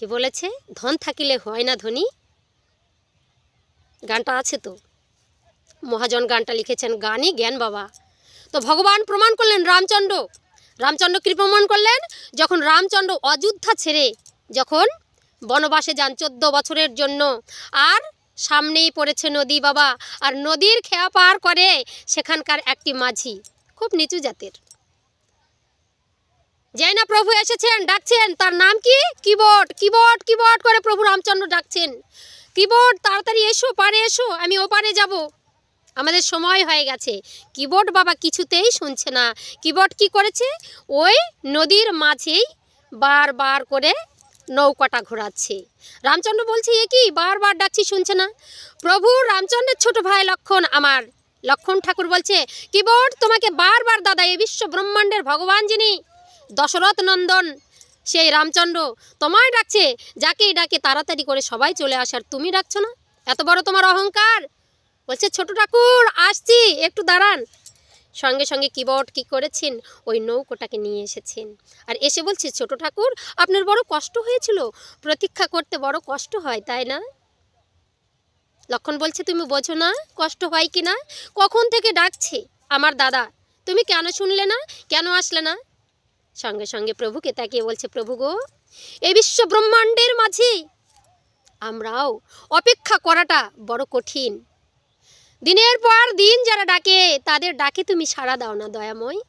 কি বলেছে, ধন থাকিলে হয় না ধনী, গানটা আছে তো, মহাজন গানটা লিখেছেন, গানই জ্ঞান বাবা। তো ভগবান প্রমাণ করলেন, রামচন্দ্র কি প্রমাণ করলেন, যখন রামচন্দ্র অযোধ্যা ছেড়ে যখন বনবাসে যান 14 বছরের জন্য, আর সামনেই পড়েছে নদী বাবা, আর নদীর খেয়া পার করে সেখানকার একটি মাঝি, খুব নিচু জাতের, যাই না প্রভু এসেছেন, ডাকছেন, তার নাম কি, কিবট। কিবট কিবট করে প্রভু রামচন্দ্র ডাকছেন, কিবট তাড়াতাড়ি এসো, পারে এসো, আমি ওপারে যাব, আমাদের সময় হয়ে গেছে। কিবট বাবা কিছুতেই শুনছে না। কিবট কি করেছে, ওই নদীর মাঝেই বারবার করে নৌকাটা ঘোরাচ্ছে। রামচন্দ্র বলছে, এ কি বারবার ডাকছি শুনছে না। প্রভু রামচন্দ্রের ছোট ভাই লক্ষণ, আমার লক্ষণ ঠাকুর বলছে, কিবট তোমাকে বারবার দাদা, এই বিশ্ব ব্রহ্মাণ্ডের ভগবান যিনি দশরথ নন্দন সেই রামচন্দ্র তোমায় ডাকছে, যাকেই ডাকে তাড়াতাড়ি করে সবাই চলে আসার, তুমি ডাকছো না, এত বড় তোমার অহংকার। বলছে, ছোট ঠাকুর আসছি, একটু দাঁড়ান। সঙ্গে সঙ্গে কিবট কি করেছেন, ওই নৌকোটাকে নিয়ে এসেছেন, আর এসে বলছে, ছোট ঠাকুর আপনার বড় কষ্ট হয়েছিল, প্রতীক্ষা করতে বড় কষ্ট হয় তাই না। লক্ষণ বলছে, তুমি বোঝো না কষ্ট হয় কি না, কখন থেকে ডাকছে আমার দাদা, তুমি কেন শুনলে না, কেন আসলে না। সঙ্গে সঙ্গে প্রভুকে তাকিয়ে বলছে, প্রভু গো, এই বিশ্ব ব্রহ্মাণ্ডের মাঝে আমরাও অপেক্ষা করাটা বড় কঠিন, দিনের পর দিন যারা ডাকে তাদের ডাকে তুমি সাড়া দাও না দয়াময়।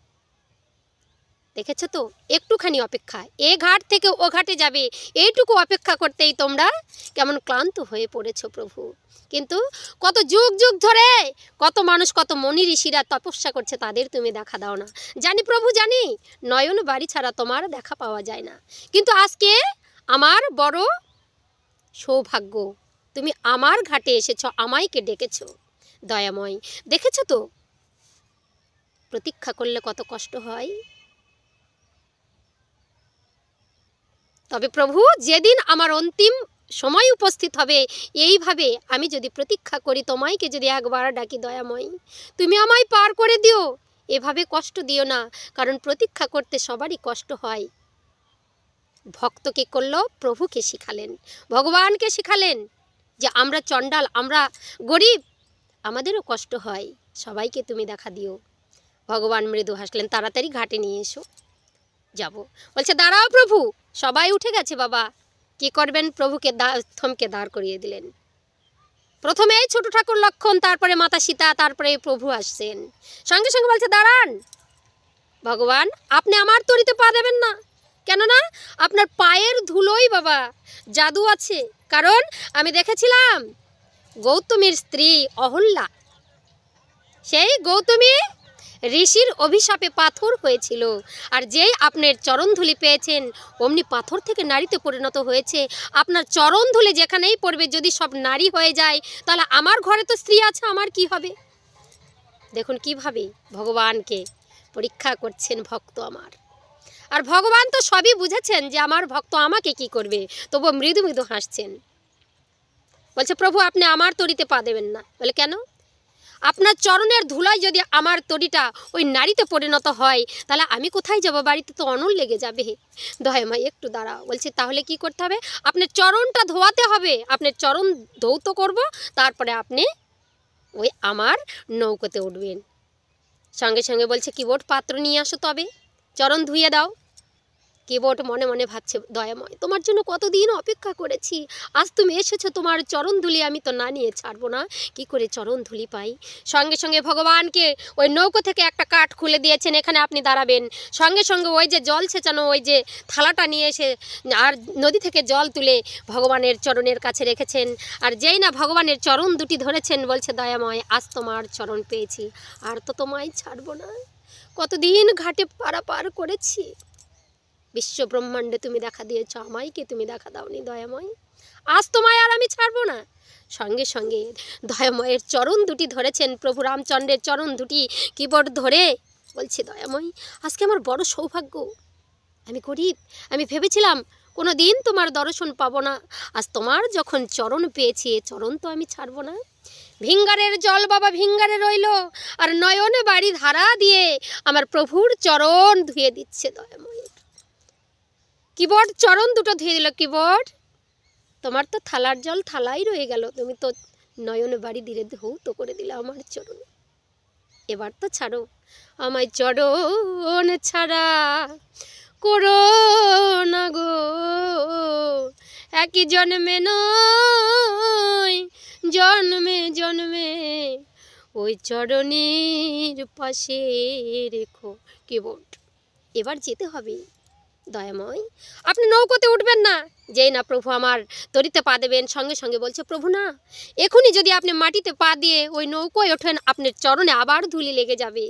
দেখেছো তো, একটুখানি অপেক্ষা, এ ঘাট থেকে ও ঘাটে যাবে, এইটুকু অপেক্ষা করতেই তোমরা কেমন ক্লান্ত হয়ে পড়েছো প্রভু। কিন্তু কত যুগ যুগ ধরে কত মানুষ, কত মনি ঋষিরা তপস্যা করছে, তাদের তুমি দেখা দাও না। জানি প্রভু জানি, নয়ন বাড়ি ছাড়া তোমার দেখা পাওয়া যায় না, কিন্তু আজকে আমার বড় সৌভাগ্য, তুমি আমার ঘাটে এসেছো, আমাইকে ডেকেছো দয়াময়। দেখেছো তো প্রতীক্ষা করলে কত কষ্ট হয়। তবে প্রভু যেদিন আমার অন্তিম সময় উপস্থিত হবে, এইভাবে আমি যদি প্রতীক্ষা করি, তোমাইকে যদি একবার ডাকি, দয়াময় তুমি আমায় পার করে দিও, এভাবে কষ্ট দিও না, কারণ প্রতীক্ষা করতে সবারই কষ্ট হয়। ভক্তকে করল, প্রভুকে শিখালেন, ভগবানকে শিখালেন যে আমরা চণ্ডাল, আমরা গরিব, আমাদেরও কষ্ট হয়, সবাইকে তুমি দেখা দিও। ভগবান মৃদু হাসলেন, তাড়াতাড়ি ঘাটে নিয়ে এসো, যাব। বলছে, দাঁড়াও প্রভু, সবাই উঠে গেছে বাবা। কি করবেন, প্রভুকে থমকে দাঁড় করিয়ে দিলেন। প্রথমে এই ছোট ঠাকুর লক্ষণ, তারপরে মাতা সীতা, তারপরে প্রভু আসছেন। সঙ্গে সঙ্গে বলছে, দাঁড়ান ভগবান, আপনি আমার তরিতে পা দেবেন না, কেননা আপনার পায়ের ধুলোই বাবা জাদু আছে। কারণ আমি দেখেছিলাম গৌতমীর স্ত্রী অহল্যা, সেই গৌতমী ঋষির অভিশাপে পাথর হয়েছিল, আর যেই আপনার চরণধুলি পেয়েছেন অমনি পাথর থেকে নারীতে পরিণত হয়েছে। আপনার চরণধুলি যেখানেই পড়বে, যদি সব নারী হয়ে যায়, তাহলে আমার ঘরে তো স্ত্রী আছে, আমার কি হবে। দেখুন কিভাবে ভগবানকে পরীক্ষা করছেন ভক্ত আমার। আর ভগবান তো সবই বুঝেছেন যে আমার ভক্ত আমাকে কি করবে, তবু মৃদু মৃদু হাসছেন। বলছে, প্রভু আপনি আমার তরিতে পা দেবেন না। বলে, কেন? আপনার চরণের ধুলায় যদি আমার তরিটা ওই নারীতে পরিণত হয়, তাহলে আমি কোথায় যাব, বাড়িতে তো অনল লেগে যাবে। দয়াময় একটু দাঁড়াও। বলছে, তাহলে কি করতে হবে, আপনার চরণটা ধোয়াতে হবে, আপনার চরণ ধৌত করব, তারপরে আপনি ওই আমার নৌকোতে উঠবেন। সঙ্গে সঙ্গে বলছে, কিবোট পাত্র নিয়ে আসো, তবে চরণ ধুয়ে দাও। কিবোট মনে মনে ভাবছে, দয়াময় তোমার জন্য কতদিন অপেক্ষা করেছি, আজ তুমি এসেছো, তোমার চরণ ধুলি আমি তো না নিয়ে ছাড়বো না, কি করে চরণ ধুলি পাই। সঙ্গে সঙ্গে ভগবানকে ওই নৌকো থেকে একটা কাঠ খুলে দিয়েছেন, এখানে আপনি দাঁড়াবেন। সঙ্গে সঙ্গে ওই যে জল ছেঁচানো ওই যে থালাটা নিয়ে এসে আর নদী থেকে জল তুলে ভগবানের চরণের কাছে রেখেছেন। আর যেই না ভগবানের চরণ দুটি ধরেছেন, বলছে, দয়াময় আজ তোমার চরণ পেয়েছি, আর তো তোমায় ছাড়বো না, কতদিন ঘাটে পারাপার করেছি, বিশ্ব ব্রহ্মাণ্ডে তুমি দেখা দিয়েছ, আমাইকে তুমি দেখা দাওনি দয়াময়, আজ তোমায় আর আমি ছাড়বো না। সঙ্গে সঙ্গে দয়াময়ের চরণ দুটি ধরেছেন, প্রভু রামচন্দ্রের চরণ দুটি কিবোর্ড ধরে বলছে, দয়াময় আজকে আমার বড় সৌভাগ্য, আমি গরিব, আমি ভেবেছিলাম কোনো দিন তোমার দর্শন পাবো না, আজ তোমার যখন চরণ পেয়েছি, চরণ তো আমি ছাড়বো না। ভিঙ্গারের জল বাবা ভিঙ্গারে রইল, আর নয়নে বাড়ি ধারা দিয়ে আমার প্রভুর চরণ ধুয়ে দিচ্ছে দয়াময়। কিবোর্ড চরণ দুটো ধুয়ে দিল। কিবোর্ড তোমার তো থালার জল থালাই রয়ে গেল, তুমি তো নয়নে বাড়ি ধীরে ধৌত করে দিলে আমার চরণে। এবার তো ছাড়ো আমায়, চরণ ছাড়া করো না গো, একই জন্মে নয় জন্মে জন্মে ওই চরণের পাশে রেখো। কিবোর্ড এবার যেতে হবে দয়াময়, আপনি নৌকোতে উঠবেন না। যেই না প্রভু আমার তরিতে পা দেবেন, সঙ্গে সঙ্গে বলছে প্রভু না, এখনই যদি আপনি মাটিতে পা দিয়ে ওই নৌকোয় ওঠেন, আপনার চরণে আবার ধুলি লেগে যাবে।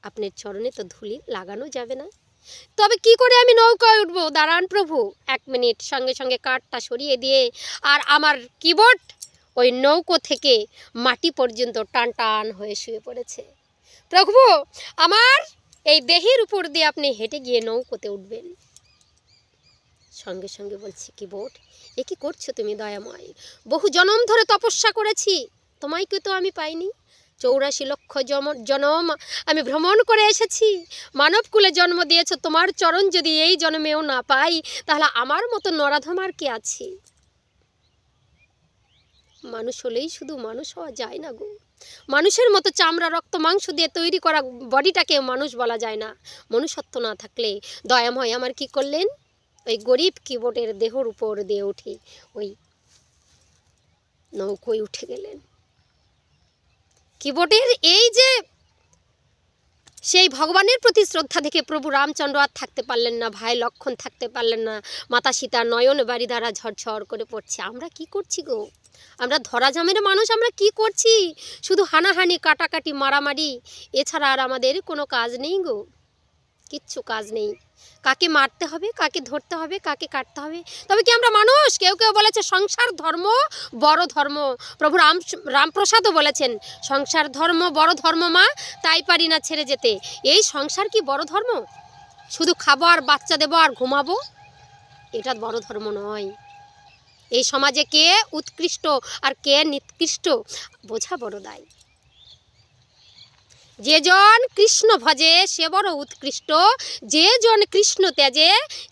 আপনার চরণে তো ধুলি লাগানো যাবে না। তবে কি করে আমি নৌকায় উঠবো? দাঁড়ান প্রভু, 1 মিনিট। সঙ্গে সঙ্গে কাঠটা সরিয়ে দিয়ে আর আমার কিবোর্ড ওই নৌকো থেকে মাটি পর্যন্ত টান টান হয়ে শুয়ে পড়েছে। প্রভু আমার এই দেহের উপর দিয়ে আপনি হেঁটে গিয়ে নৌকোতে উঠবেন। সঙ্গে সঙ্গে বলছি কিবোর্ড, এ কি করছো তুমি দয়াময়? বহু জনম ধরে তপস্যা করেছি, তোমাকে তো আমি পাইনি। 84 লক্ষ জনম আমি ভ্রমণ করে এসেছি, মানবকুলে জন্ম দিয়েছ। তোমার চরণ যদি এই জন্মেও না পাই, তাহলে আমার মতো নরাধম আর কে আছে? মানুষ হলেই শুধু মানুষ হওয়া যায় না গো। মানুষের মতো চামড়া রক্ত মাংস দিয়ে তৈরি করা বডিটাকে মানুষ বলা যায় না। মনুষ্যত্ব না থাকলে দয়াময় আমার কি করলেন? ওই গরিব কিবোর্ডের দেহর উপর দিয়ে উঠে ওই নৌকোয় উঠে গেলেন। কিবোর্ডের এই যে সেই ভগবানের প্রতি শ্রদ্ধা দেখে প্রভু রামচন্দ্র আর থাকতে পারলেন না, ভাই লক্ষণ থাকতে পারলেন না, মাতা সীতার নয়ন বাড়ি দ্বারা ঝরঝর করে পড়ছে। আমরা কি করছি গো? আমরা ধরাজামের মানুষ, আমরা কি করছি? শুধু হানাহানি, কাটাকাটি, মারামারি, এছাড়া আর আমাদের কোনো কাজ নেই গো, কিচ্ছু কাজ নেই। কাকে মারতে হবে, কাকে ধরতে হবে, কাকে কাটতে হবে। তবে কি আমরা মানুষ? কেউ কেউ বলেছে সংসার ধর্ম বড় ধর্ম। প্রভু রামপ্রসাদও বলেছেন সংসার ধর্ম বড় ধর্ম মা, তাই পারি না ছেড়ে যেতে। এই সংসার কি বড় ধর্ম? শুধু খাবো আর বাচ্চা দেবো আর ঘুমাবো, এটা বড় ধর্ম নয়। এই সমাজে কে উৎকৃষ্ট আর কে নিকৃষ্ট বোঝা বড় দায়। যে জন কৃষ্ণ ভজে সে বড় উৎকৃষ্ট, যে জন কৃষ্ণ ত্যাজে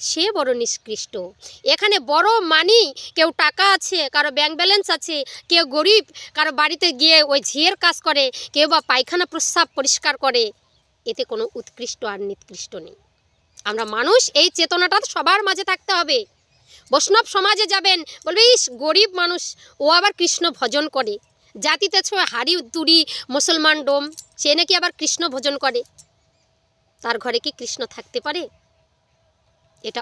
সে বড় নিষ্কৃষ্ট। এখানে বড় মানি, কেউ টাকা আছে, কারো ব্যাংক ব্যালেন্স আছে, কেউ গরিব, কারো বাড়িতে গিয়ে ওই ঝিয়ের কাজ করে, কেউ বা পায়খানা প্রস্রাব পরিষ্কার করে, এতে কোনো উৎকৃষ্ট আর নিকৃষ্ট নেই। আমরা মানুষ, এই চেতনাটা সবার মাঝে থাকতে হবে। বৈষ্ণব সমাজে যাবেন, বলবে ইস গরিব মানুষ, ও আবার কৃষ্ণ ভজন করে। জাতিতে ছো হাড়ি তুড়ি মুসলমান ডোম, সে নাকি আবার কৃষ্ণ ভজন করে। তার ঘরে কি কৃষ্ণ থাকতে পারে? এটা